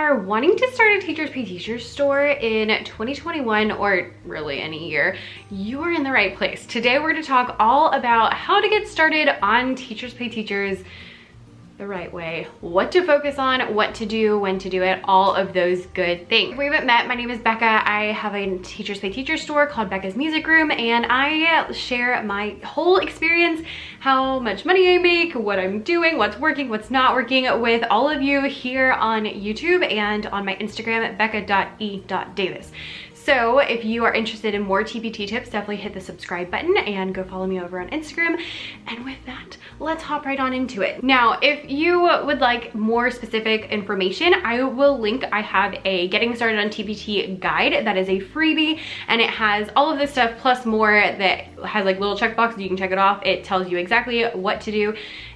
are wanting to start a Teachers Pay Teachers store in 2021 or really any year, you are in the right place. Today we're going to talk all about how to get started on Teachers Pay Teachers the right way, what to focus on, what to do, when to do it, all of those good things. If we haven't met, my name is Becca. I have a Teachers Pay Teachers store called Becca's Music Room, and I share my whole experience, how much money I make, what I'm doing, what's working, what's not working with all of you here on YouTube and on my Instagram at becca.e.davis. So if you are interested in more TPT tips, definitely hit the subscribe button and go follow me over on Instagram. And with that, let's hop right on into it. Now, if you would like more specific information, I will link, I have a Getting Started on TPT guide that is a freebie, and it has all of this stuff plus more that has like little checkboxes. You can check it off. It tells you exactly what to do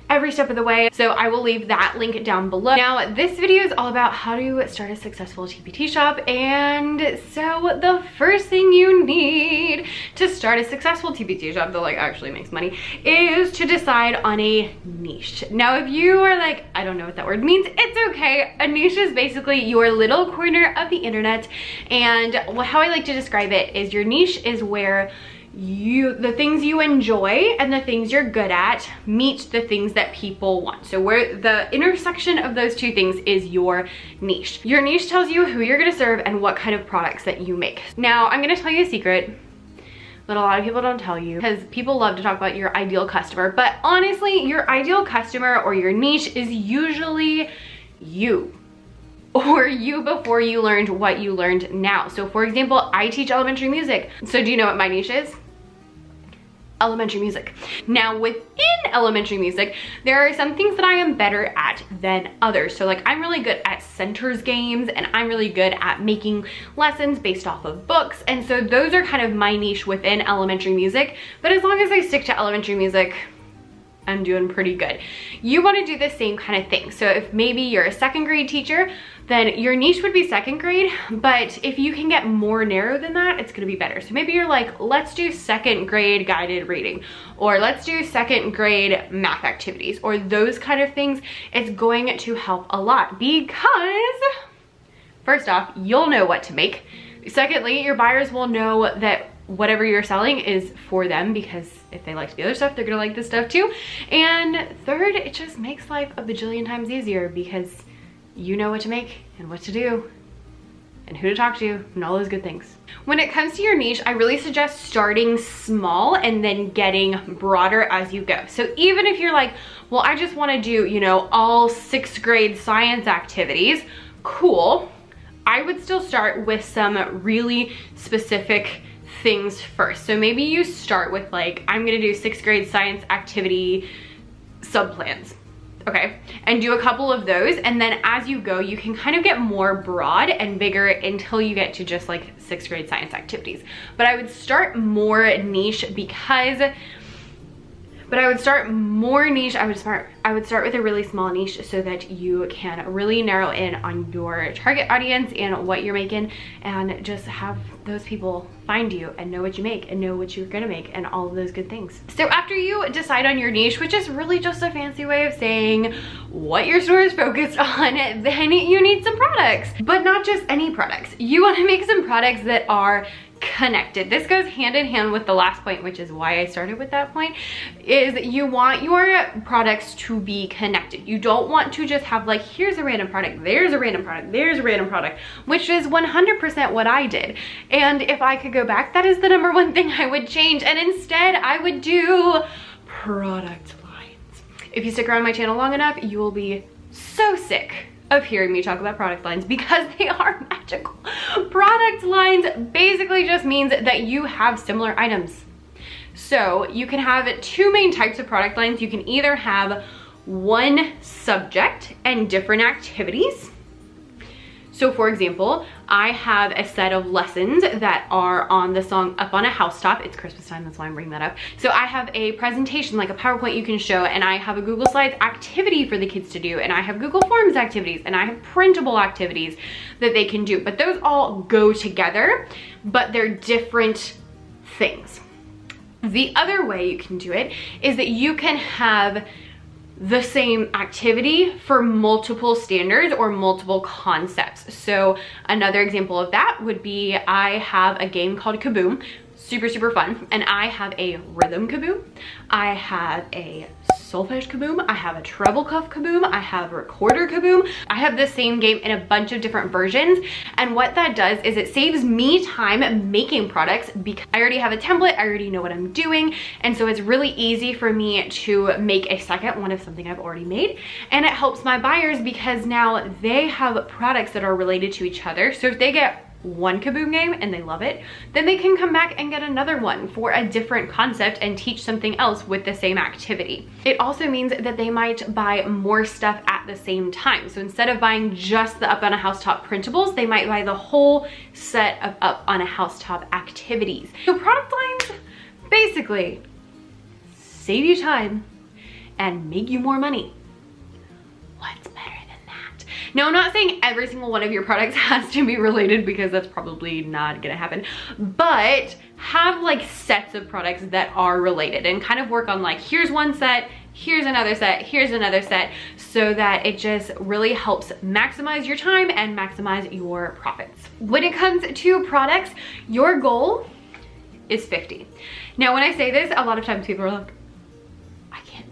every step of the way. So I will leave that link down below. Now, this video is all about how to start a successful TPT shop. And so the first thing you need to start a successful TPT shop that like actually makes money is to decide on a niche. Now, if you are like, I don't know what that word means, it's okay. A niche is basically your little corner of the internet. And how I like to describe it is your niche is where the things you enjoy and the things you're good at meet the things that people want. So where the intersection of those two things is your niche. Your niche tells you who you're gonna serve and what kind of products that you make. Now, I'm gonna tell you a secret that a lot of people don't tell you, because people love to talk about your ideal customer, but honestly, your ideal customer or your niche is usually you. Or you before you learned what you learned now. So for example, I teach elementary music. So do you know what my niche is? Elementary music. Now within elementary music, there are some things that I am better at than others. So like I'm really good at centers games, and I'm really good at making lessons based off of books. And so those are kind of my niche within elementary music. But as long as I stick to elementary music, I'm doing pretty good. You want to do the same kind of thing. So if maybe you're a second grade teacher, then your niche would be second grade, but if you can get more narrow than that, it's gonna be better. So maybe you're like, let's do second grade guided reading, or let's do second grade math activities, or those kind of things. It's going to help a lot because first off, you'll know what to make. Secondly, your buyers will know that whatever you're selling is for them, because if they like the other stuff, they're gonna like this stuff too. And third, it just makes life a bajillion times easier because you know what to make and what to do and who to talk to and all those good things. When it comes to your niche, I really suggest starting small and then getting broader as you go. So even if you're like, well, I just wanna do, you know, all sixth grade science activities, cool. I would still start with some really specific things first. So maybe you start with like, I'm gonna do sixth grade science activity subplans. Okay, and do a couple of those, and then as you go, you can kind of get more broad and bigger until you get to just like sixth grade science activities. But I would start more niche because, I would start with a really small niche so that you can really narrow in on your target audience and what you're making, and just have those people find you and know what you make and know what you're gonna make and all of those good things. So after you decide on your niche, which is really just a fancy way of saying what your store is focused on, then you need some products, but not just any products. You wanna make some products that are connected. This goes hand in hand with the last point, which is why I started with that point, is you want your products to be connected. You don't want to just have like, here's a random product, there's a random product, there's a random product, which is 100% what I did. And if I could go back, that is the #1 thing I would change. And instead I would do product lines. If you stick around my channel long enough, you will be so sick of hearing me talk about product lines because they are magical. Product lines basically just means that you have similar items. So you can have two main types of product lines. You can either have one subject and different activities. So for example, I have a set of lessons that are on the song Up on a Housetop. It's Christmas time, that's why I'm bringing that up. So I have a presentation, like a PowerPoint you can show, and I have a Google Slides activity for the kids to do, and I have Google Forms activities, and I have printable activities that they can do. But those all go together, but they're different things. The other way you can do it is that you can have the same activity for multiple standards or multiple concepts. So another example of that would be, I have a game called Kaboom, super fun, and I have a rhythm kaboom, I have a solfege kaboom, I have a treble clef kaboom, I have a recorder kaboom. I have the same game in a bunch of different versions, and what that does is it saves me time making products because I already have a template, I already know what I'm doing, and so it's really easy for me to make a second one of something I've already made, and it helps my buyers because now they have products that are related to each other. So if they get one Kaboom game and they love it, then they can come back and get another one for a different concept and teach something else with the same activity. It also means that they might buy more stuff at the same time. So instead of buying just the Up on a Housetop printables, they might buy the whole set of Up on a Housetop activities. So product lines basically save you time and make you more money. What's better? Now, I'm not saying every single one of your products has to be related because that's probably not gonna happen, but have like sets of products that are related and kind of work on like, here's one set, here's another set, so that it just really helps maximize your time and maximize your profits. When it comes to products, your goal is 50. Now, when I say this, a lot of times people are like,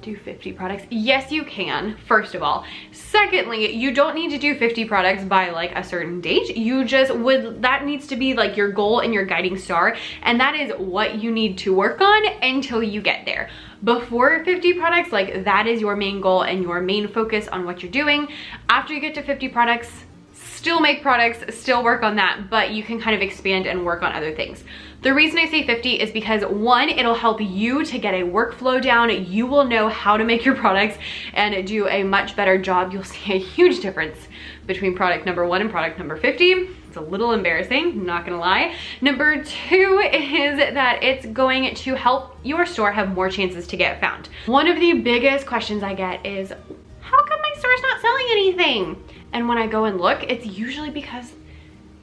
do 50 products. Yes, you can, first of all. Secondly, you don't need to do 50 products by like a certain date. You just would, that needs to be like your goal and your guiding star, and that is what you need to work on until you get there. Before 50 products, like that is your main goal and your main focus on what you're doing. After you get to 50 products, still make products, still work on that, but you can kind of expand and work on other things. The reason I say 50 is because one, it'll help you to get a workflow down. You will know how to make your products and do a much better job. You'll see a huge difference between product number 1 and product number 50. It's a little embarrassing, not gonna lie. Number 2 is that it's going to help your store have more chances to get found. One of the biggest questions I get is, how come my store's not selling anything? And when I go and look, it's usually because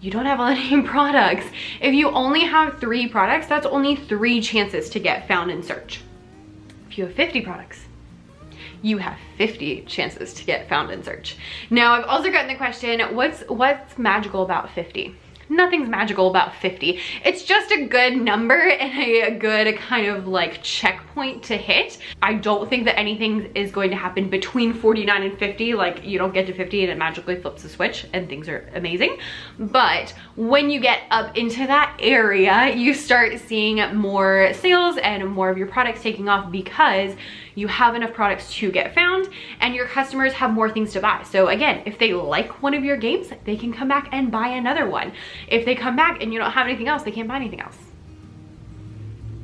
you don't have any products. If you only have 3 products, that's only 3 chances to get found in search. If you have 50 products, you have 50 chances to get found in search. Now, I've also gotten the question, what's magical about 50? Nothing's magical about 50. It's just a good number and a good kind of like checkpoint to hit. I don't think that anything is going to happen between 49 and 50. Like, you don't get to 50 and it magically flips a switch and things are amazing. But when you get up into that area, you start seeing more sales and more of your products taking off because you have enough products to get found and your customers have more things to buy. So again, if they like one of your games, they can come back and buy another one. If they come back and you don't have anything else, they can't buy anything else.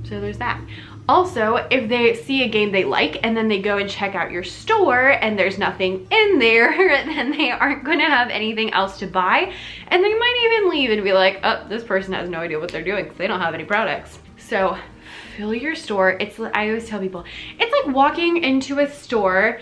So there's that. Also, if they see a game they like and then they go and check out your store and there's nothing in there, then they aren't gonna have anything else to buy. And they might even leave and be like, oh, this person has no idea what they're doing because they don't have any products. So fill your store. I always tell people, it's like walking into a store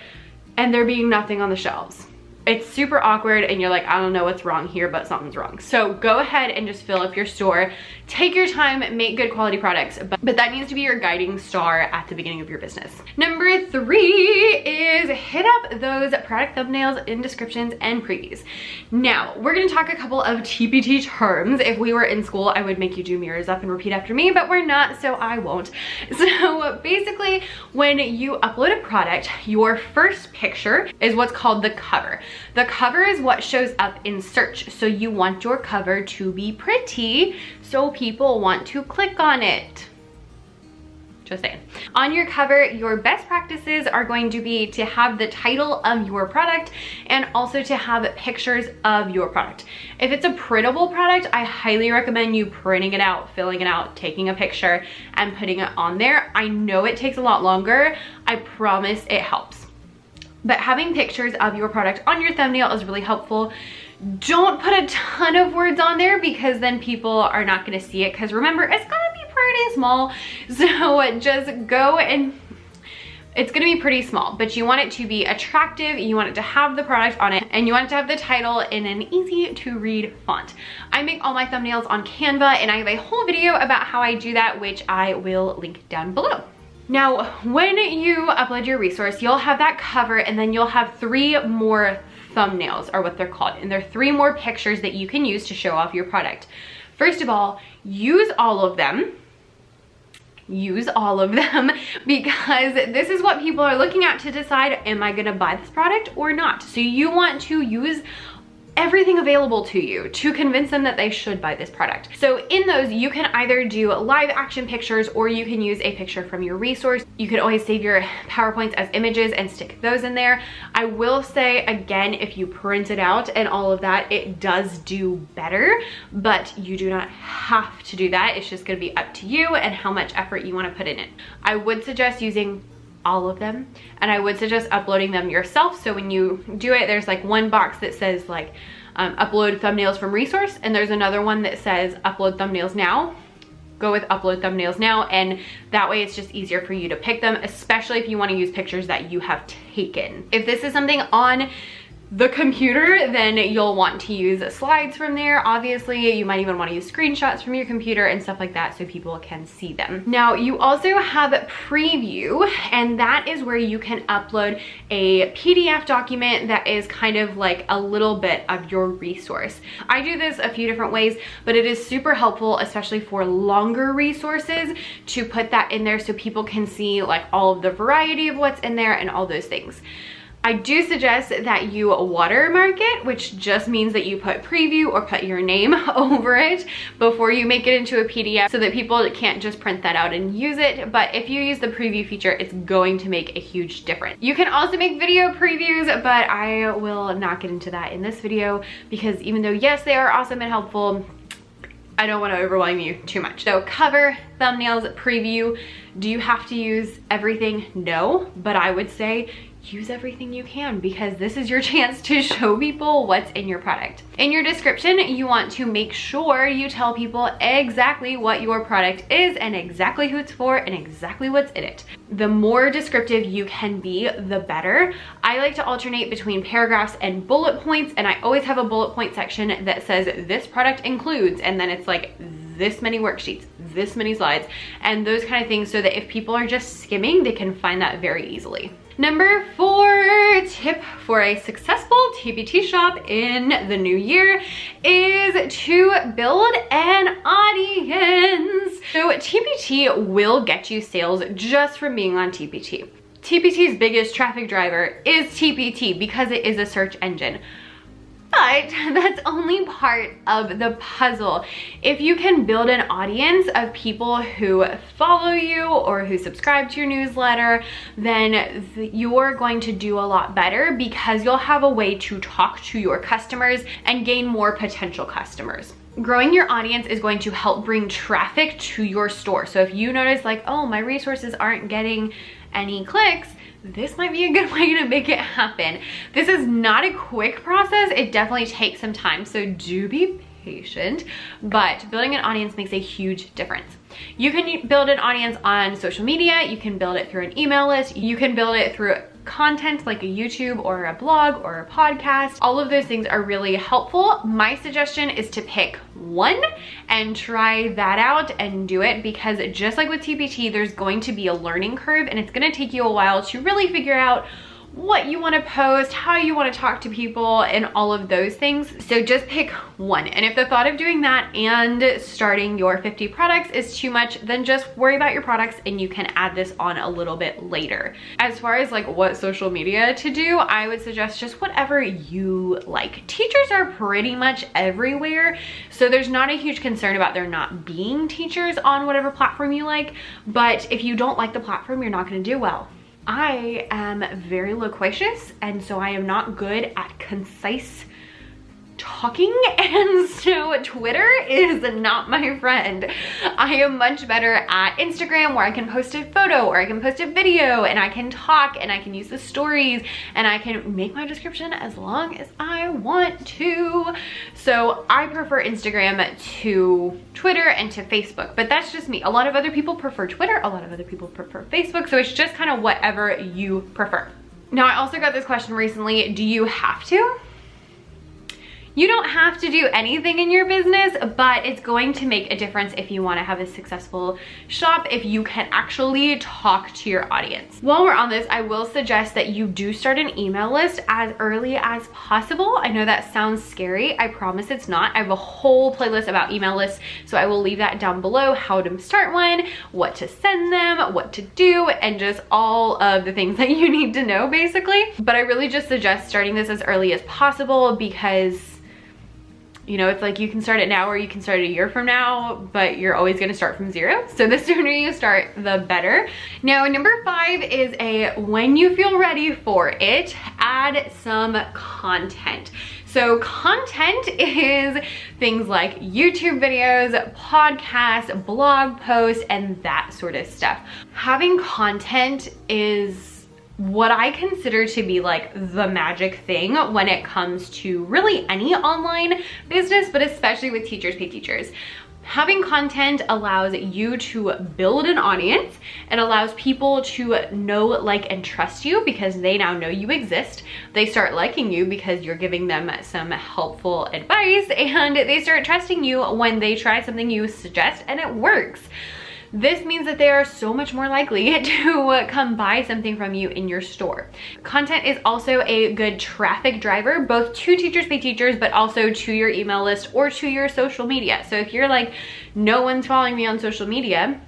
and there being nothing on the shelves. It's super awkward and you're like, I don't know what's wrong here, but something's wrong. So go ahead and just fill up your store. Take your time, make good quality products, but that needs to be your guiding star at the beginning of your business. Number 3 is hit up those product thumbnails in descriptions and previews. Now, we're gonna talk a couple of TPT terms. If we were in school, I would make you do mirrors up and repeat after me, but we're not, so I won't. So basically, when you upload a product, your first picture is what's called the cover. The cover is what shows up in search. So you want your cover to be pretty so people want to click on it. Just saying. On your cover, your best practices are going to be to have the title of your product and also to have pictures of your product. If it's a printable product, I highly recommend you printing it out, filling it out, taking a picture and putting it on there. I know it takes a lot longer. I promise it helps. But having pictures of your product on your thumbnail is really helpful. Don't put a ton of words on there because then people are not gonna see it, because remember, it's gonna be pretty small. So just go and it's gonna be pretty small, but you want it to be attractive, you want it to have the product on it, and you want it to have the title in an easy to read font. I make all my thumbnails on Canva and I have a whole video about how I do that, which I will link down below. Now, when you upload your resource, you'll have that cover and then you'll have 3 more thumbnails, are what they're called. And there are 3 more pictures that you can use to show off your product. First of all, use all of them. Use all of them, because this is what people are looking at to decide, am I gonna buy this product or not? So you want to use everything available to you to convince them that they should buy this product. So in those, you can either do live action pictures or you can use a picture from your resource. You can always save your PowerPoints as images and stick those in there. I will say again, if you print it out and all of that, it does do better, but you do not have to do that. It's just gonna be up to you and how much effort you wanna put in it. I would suggest using all of them, and I would suggest uploading them yourself. So when you do it, there's like one box that says like upload thumbnails from resource, and there's another one that says upload thumbnails now. Go with upload thumbnails now, and that way it's just easier for you to pick them, especially if you want to use pictures that you have taken. If this is something on the computer, then you'll want to use slides from there. Obviously, you might even want to use screenshots from your computer and stuff like that so people can see them. Now, you also have preview, and that is where you can upload a PDF document that is kind of like a little bit of your resource. I do this a few different ways, but it is super helpful, especially for longer resources, to put that in there so people can see like all of the variety of what's in there and all those things. I do suggest that you watermark it, which just means that you put preview or put your name over it before you make it into a PDF so that people can't just print that out and use it. But if you use the preview feature, it's going to make a huge difference. You can also make video previews, but I will not get into that in this video because even though yes, they are awesome and helpful, I don't want to overwhelm you too much. So cover, thumbnails, preview. Do you have to use everything? No, but I would say use everything you can because this is your chance to show people what's in your product. In your description, you want to make sure you tell people exactly what your product is and exactly who it's for and exactly what's in it. The more descriptive you can be, the better. I like to alternate between paragraphs and bullet points, and I always have a bullet point section that says this product includes, and then it's like this many worksheets, this many slides, and those kind of things so that if people are just skimming, they can find that very easily. Number 4 tip for a successful TPT shop in the new year is to build an audience. So TPT will get you sales just from being on TPT. TPT's biggest traffic driver is TPT because it is a search engine. But that's only part of the puzzle. If you can build an audience of people who follow you or who subscribe to your newsletter, then you're going to do a lot better because you'll have a way to talk to your customers and gain more potential customers. Growing your audience is going to help bring traffic to your store. So if you notice like, oh, my resources aren't getting any clicks, this might be a good way to make it happen. This is not a quick process. It definitely takes some time, so do be patient, but building an audience makes a huge difference. You can build an audience on social media, you can build it through an email list, you can build it through content like a YouTube or a blog or a podcast. All of those things are really helpful. My suggestion is to pick one and try that out and do it, because just like with TPT, there's going to be a learning curve and it's going to take you a while to really figure out what you want to post, how you want to talk to people, and all of those things. So just pick one. And if the thought of doing that and starting your 50 products is too much, then just worry about your products and you can add this on a little bit later. As far as like what social media to do, I would suggest just whatever you like. Teachers are pretty much everywhere, so there's not a huge concern about there not being teachers on whatever platform you like, but if you don't like the platform, you're not going to do well. I am very loquacious, and so I am not good at concise talking, and so Twitter is not my friend. I am much better at Instagram, where I can post a photo or I can post a video and I can talk and I can use the stories and I can make my description as long as I want to. So I prefer Instagram to Twitter and to Facebook, but that's just me. A lot of other people prefer Twitter, a lot of other people prefer Facebook, so it's just kind of whatever you prefer. Now, I also got this question recently, do you have to? You don't have to do anything in your business, but it's going to make a difference if you want to have a successful shop, if you can actually talk to your audience. While we're on this, I will suggest that you do start an email list as early as possible. I know that sounds scary. I promise it's not. I have a whole playlist about email lists, so I will leave that down below, how to start one, what to send them, what to do, and just all of the things that you need to know basically. But I really just suggest starting this as early as possible because, you know, it's like you can start it now or you can start a year from now, but you're always gonna start from zero. So the sooner you start, the better. Now, number 5 is when you feel ready for it, add some content. So content is things like YouTube videos, podcasts, blog posts, and that sort of stuff. Having content is what I consider to be like the magic thing when it comes to really any online business, but especially with Teachers Pay Teachers. Having content allows you to build an audience. It allows people to know, like, and trust you because they now know you exist. They start liking you because you're giving them some helpful advice, and they start trusting you when they try something you suggest and it works. This means that they are so much more likely to come buy something from you in your store. Content is also a good traffic driver, both to Teachers Pay Teachers, but also to your email list or to your social media. So if you're like, no one's following me on social media,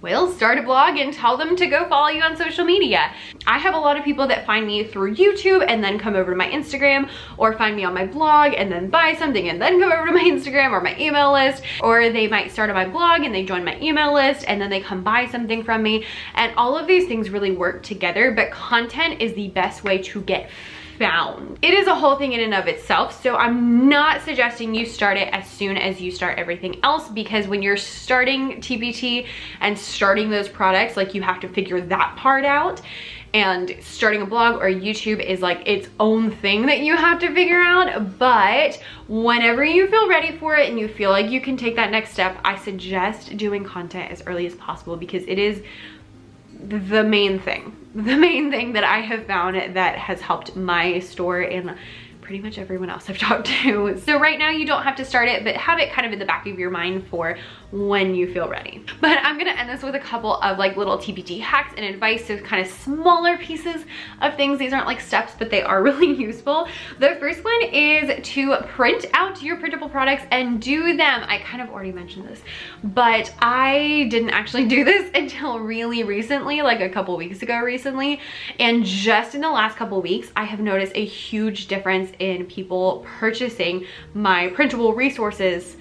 well, start a blog and tell them to go follow you on social media. I have a lot of people that find me through YouTube and then come over to my Instagram, or find me on my blog and then buy something and then come over to my Instagram or my email list, or they might start on my blog and they join my email list and then they come buy something from me. And all of these things really work together, but content is the best way to get found. It is a whole thing in and of itself, so I'm not suggesting you start it as soon as you start everything else, because when you're starting TPT and starting those products, like, you have to figure that part out, and starting a blog or YouTube is like its own thing that you have to figure out. But whenever you feel ready for it and you feel like you can take that next step, I suggest doing content as early as possible, because it is the main thing that I have found that has helped my store and pretty much everyone else I've talked to. So right now you don't have to start it, but have it kind of in the back of your mind for when you feel ready. But I'm gonna end this with a couple of like little TPT hacks and advice, so kind of smaller pieces of things. These aren't like steps, but they are really useful. The first one is to print out your printable products and do them. I kind of already mentioned this, but I didn't actually do this until really recently, like a couple weeks ago recently. And just in the last couple weeks, I have noticed a huge difference in people purchasing my printable resources.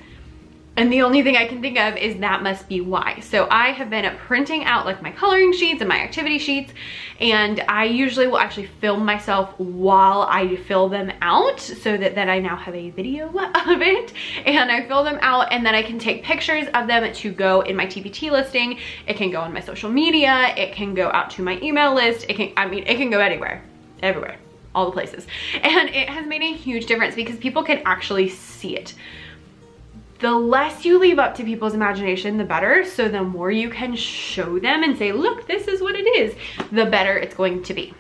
And the only thing I can think of is that must be why. So I have been printing out like my coloring sheets and my activity sheets, and I usually will actually film myself while I fill them out, so that then I now have a video of it, and I fill them out, and then I can take pictures of them to go in my TPT listing. It can go on my social media, it can go out to my email list, it can go anywhere, everywhere, all the places. And it has made a huge difference because people can actually see it. The less you leave up to people's imagination, the better. So the more you can show them and say, look, this is what it is, the better it's going to be.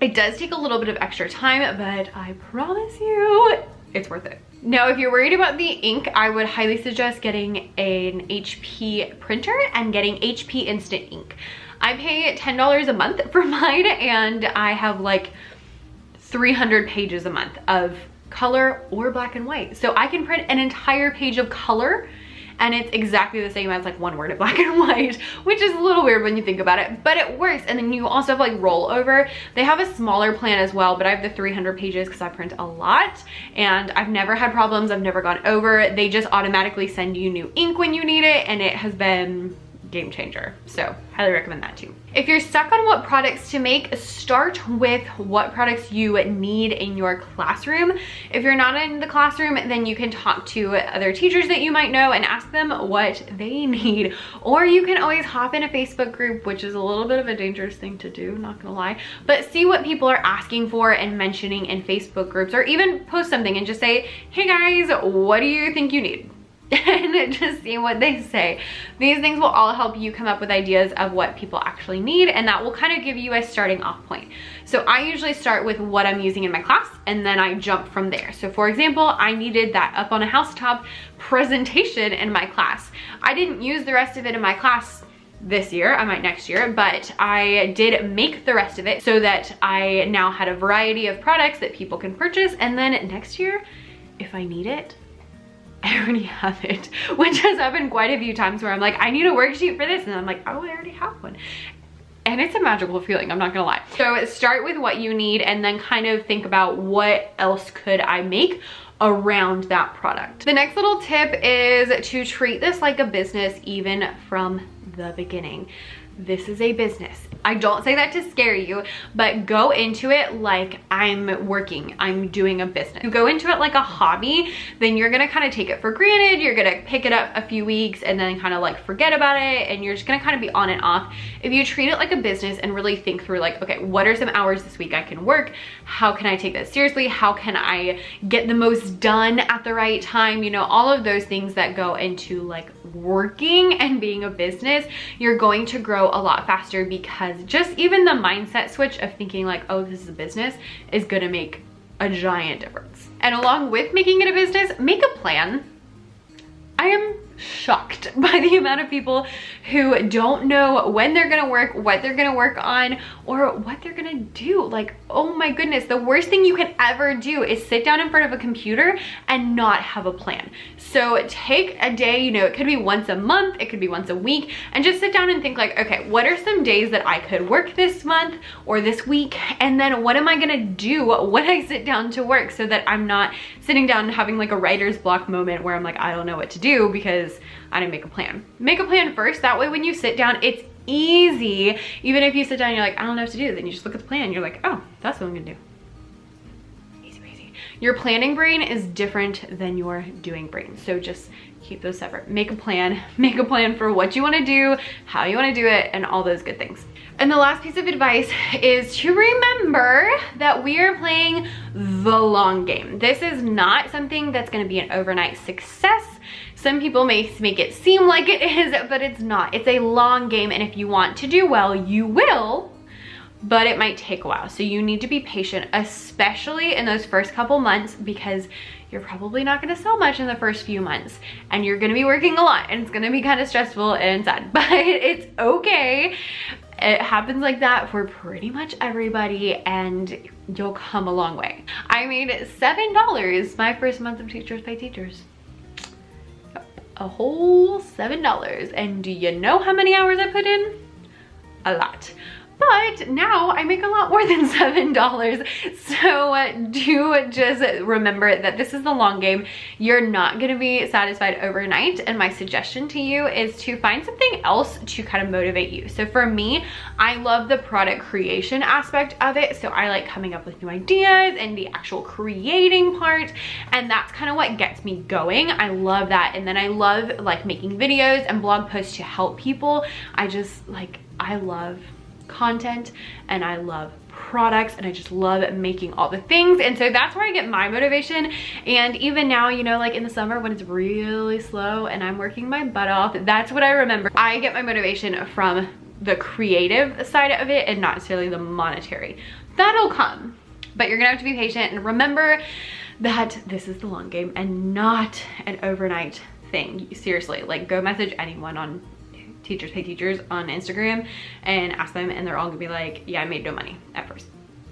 It does take a little bit of extra time, but I promise you, it's worth it. Now, if you're worried about the ink, I would highly suggest getting an HP printer and getting HP Instant Ink. I pay $10 a month for mine, and I have like 300 pages a month of color or black and white. So I can print an entire page of color and it's exactly the same as like one word of black and white, which is a little weird when you think about it, but it works. And then you also have like rollover. They have a smaller plan as well, but I have the 300 pages because I print a lot and I've never had problems. I've never gone over. They just automatically send you new ink when you need it, and it has been game changer. So highly recommend that too. If you're stuck on what products to make, start with what products you need in your classroom. If you're not in the classroom, then you can talk to other teachers that you might know and ask them what they need. Or you can always hop in a Facebook group, which is a little bit of a dangerous thing to do, not gonna lie, but see what people are asking for and mentioning in Facebook groups, or even post something and just say, hey guys, what do you think you need? and just see what they say. These things will all help you come up with ideas of what people actually need, and that will kind of give you a starting off point. So I usually start with what I'm using in my class, and then I jump from there. So for example, I needed that up on a housetop presentation in my class. I didn't use the rest of it in my class this year, I might next year, but I did make the rest of it so that I now had a variety of products that people can purchase, and then next year, if I need it, I already have it, which has happened quite a few times where I'm like, I need a worksheet for this, and I'm like, oh, I already have one. And it's a magical feeling, I'm not gonna lie. So start with what you need and then kind of think about what else could I make around that product. The next little tip is to treat this like a business even from the beginning. This is a business. I don't say that to scare you, but go into it like I'm working, I'm doing a business. You go into it like a hobby, then you're gonna kind of take it for granted. You're gonna pick it up a few weeks and then kind of like forget about it, and you're just gonna kind of be on and off. If you treat it like a business and really think through like, okay, what are some hours this week I can work? How can I take that seriously? How can I get the most done at the right time? You know, all of those things that go into like working and being a business, you're going to grow a lot faster, because just even the mindset switch of thinking like, oh, this is a business, is gonna make a giant difference. And along with making it a business, make a plan. I am shocked by the amount of people who don't know when they're gonna work, what they're gonna work on, or what they're gonna do. Like, oh my goodness, the worst thing you can ever do is sit down in front of a computer and not have a plan. So take a day, you know, it could be once a month, it could be once a week, and just sit down and think like, okay, what are some days that I could work this month or this week? And then what am I gonna do when I sit down to work, so that I'm not sitting down and having like a writer's block moment where I'm like, I don't know what to do because I didn't make a plan. Make a plan first. That way when you sit down, it's easy. Even if you sit down and you're like, I don't know what to do, then you just look at the plan and you're like, oh, that's what I'm gonna do. Easy breezy. Your planning brain is different than your doing brain. So just keep those separate. Make a plan for what you wanna do, how you wanna do it, and all those good things. And the last piece of advice is to remember that we are playing the long game. This is not something that's gonna be an overnight success. Some people may make it seem like it is, but it's not. It's a long game, and if you want to do well, you will, but it might take a while. So you need to be patient, especially in those first couple months, because you're probably not gonna sell much in the first few months, and you're gonna be working a lot, and it's gonna be kind of stressful and sad, but it's okay. It happens like that for pretty much everybody, and you'll come a long way. I made $7 my first month of Teachers Pay Teachers. A whole $7. And do you know how many hours I put in? A lot. But now I make a lot more than $7. So do just remember that this is the long game. You're not gonna be satisfied overnight. And my suggestion to you is to find something else to kind of motivate you. So for me, I love the product creation aspect of it. So I like coming up with new ideas and the actual creating part. And that's kind of what gets me going. I love that. And then I love like making videos and blog posts to help people. I love content, and I love products, and I just love making all the things, and so that's where I get my motivation. And even now, you know, like in the summer when it's really slow and I'm working my butt off, that's what I remember. I get my motivation from the creative side of it and not necessarily the monetary. That'll come, but you're gonna have to be patient and remember that this is the long game and not an overnight thing. Seriously, like go message anyone on Teachers Pay Teachers on Instagram and ask them, and they're all gonna be like, yeah, I made no money at first.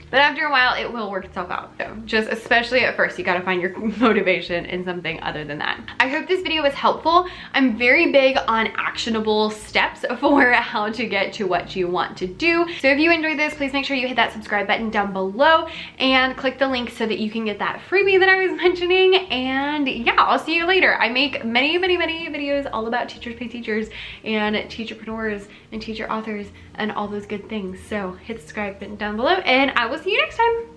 But after a while, it will work itself out. So just especially at first, you gotta find your motivation in something other than that. I hope this video was helpful. I'm very big on actionable steps for how to get to what you want to do. So if you enjoyed this, please make sure you hit that subscribe button down below and click the link so that you can get that freebie that I was mentioning. And yeah, I'll see you later. I make many videos all about Teachers Pay Teachers and teacherpreneurs and teacher authors and all those good things. So hit the subscribe button down below, and I will see you next time.